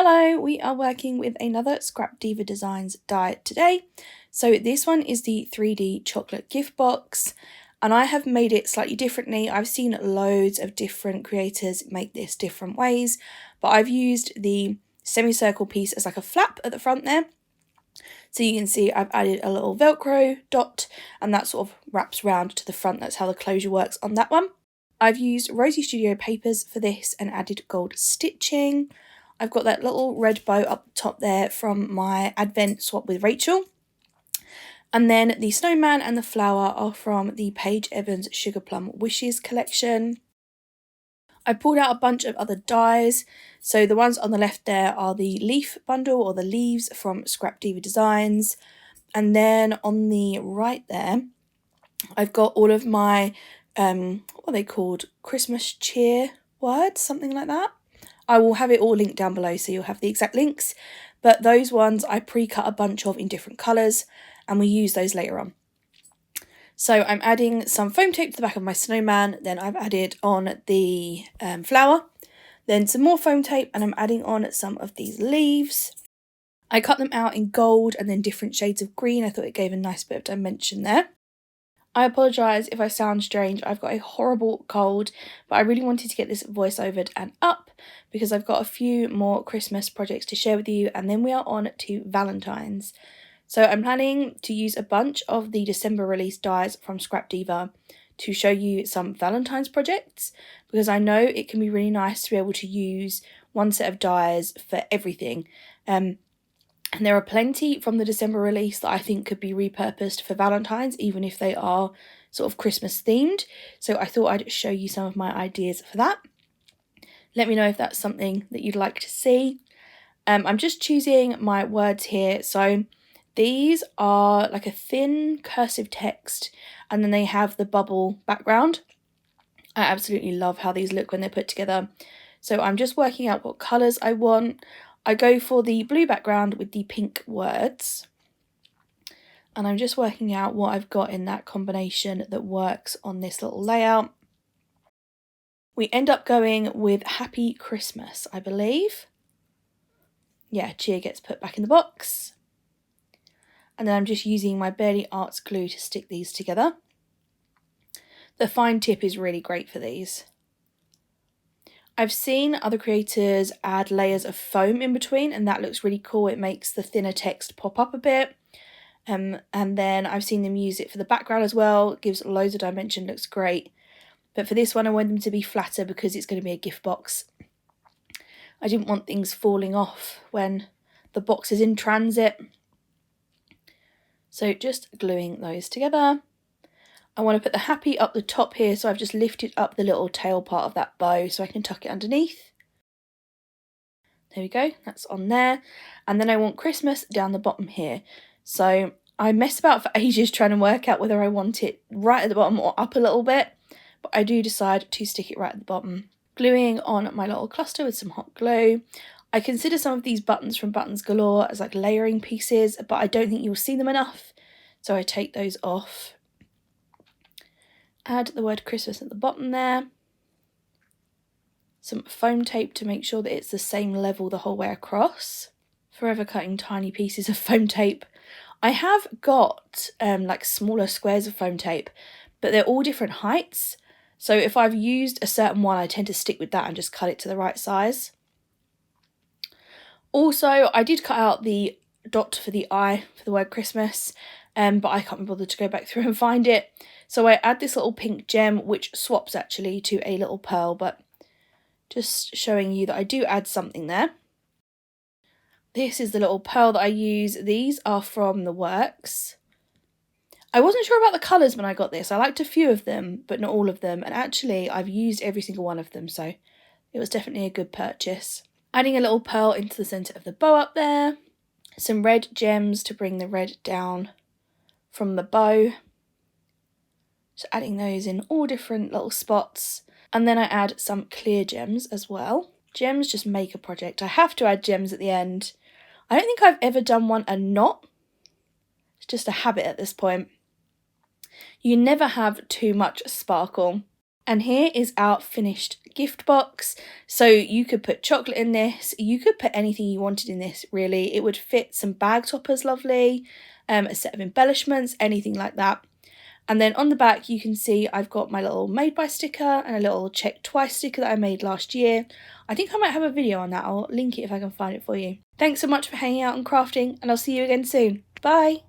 Hello, we are working with another Scrapdiva Designs die today. So this one is the 3D chocolate gift box, and I have made it slightly differently. I've seen loads of different creators make this different ways, but I've used the semicircle piece as like a flap at the front there. So you can see I've added a little Velcro dot, and that sort of wraps round to the front. That's how the closure works on that one. I've used Rosy Studio papers for this and added gold stitching. I've got that little red bow up the top there from my Advent swap with Rachel. And then the snowman and the flower are from the Paige Evans Sugar Plum Wishes collection. I pulled out a bunch of other dies. So the ones on the left there are the leaf bundle, or the leaves, from Scrapdiva Designs. And then on the right there, I've got all of my, what are they called? Christmas cheer words, something like that. I will have it all linked down below so you'll have the exact links, but those ones I pre-cut a bunch of in different colours and we use those later on. So I'm adding some foam tape to the back of my snowman, then I've added on the flower, then some more foam tape, and I'm adding on some of these leaves. I cut them out in gold and then different shades of green. I thought it gave a nice bit of dimension there. I apologise if I sound strange, I've got a horrible cold, but I really wanted to get this voiceovered and up because I've got a few more Christmas projects to share with you, and then we are on to Valentine's. So I'm planning to use a bunch of the December release dies from Scrapdiva to show you some Valentine's projects, because I know it can be really nice to be able to use one set of dies for everything. And there are plenty from the December release that I think could be repurposed for Valentine's, even if they are sort of Christmas themed. So I thought I'd show you some of my ideas for that. Let me know if that's something that you'd like to see. I'm just choosing my words here. So these are like a thin cursive text, and then they have the bubble background. I absolutely love how these look when they're put together. So I'm just working out what colours I want. I go for the blue background with the pink words, and I'm just working out what I've got in that combination that works on this little layout. We end up going with Happy Christmas, I believe. Yeah, cheer gets put back in the box. And then I'm just using my Barely Arts glue to stick these together. The fine tip is really great for these. I've seen other creators add layers of foam in between, and that looks really cool. It makes the thinner text pop up a bit. And then I've seen them use it for the background as well. It gives loads of dimension, looks great. But for this one, I want them to be flatter because it's going to be a gift box. I didn't want things falling off when the box is in transit. So just gluing those together. I want to put the happy up the top here, so I've just lifted up the little tail part of that bow so I can tuck it underneath. There we go, that's on there. And then I want Christmas down the bottom here. So I messed about for ages trying to work out whether I want it right at the bottom or up a little bit, but I do decide to stick it right at the bottom. Gluing on my little cluster with some hot glue. I consider some of these buttons from Buttons Galore as like layering pieces, but I don't think you'll see them enough, so I take those off. Add the word Christmas at the bottom there. Some foam tape to make sure that it's the same level the whole way across. Forever cutting tiny pieces of foam tape. I have got like smaller squares of foam tape, but they're all different heights. So if I've used a certain one, I tend to stick with that and just cut it to the right size. Also, I did cut out the dot for the eye for the word Christmas, but I can't be bothered to go back through and find it. So I add this little pink gem, which swaps actually to a little pearl, but just showing you that I do add something there. This is the little pearl that I use. These are from the works. I wasn't sure about the colours when I got this. I liked a few of them, but not all of them. And actually, I've used every single one of them, so it was definitely a good purchase. Adding a little pearl into the centre of the bow up there. Some red gems to bring the red down from the bow. So adding those in all different little spots. And then I add some clear gems as well. Gems just make a project. I have to add gems at the end. I don't think I've ever done one and not. It's just a habit at this point. You never have too much sparkle. And here is our finished gift box. So you could put chocolate in this, you could put anything you wanted in this really. It would fit some bag toppers lovely, a set of embellishments, anything like that. And then on the back you can see I've got my little made by sticker and a little check twice sticker that I made last year. I think I might have a video on that, I'll link it if I can find it for you. Thanks so much for hanging out and crafting, and I'll see you again soon. Bye!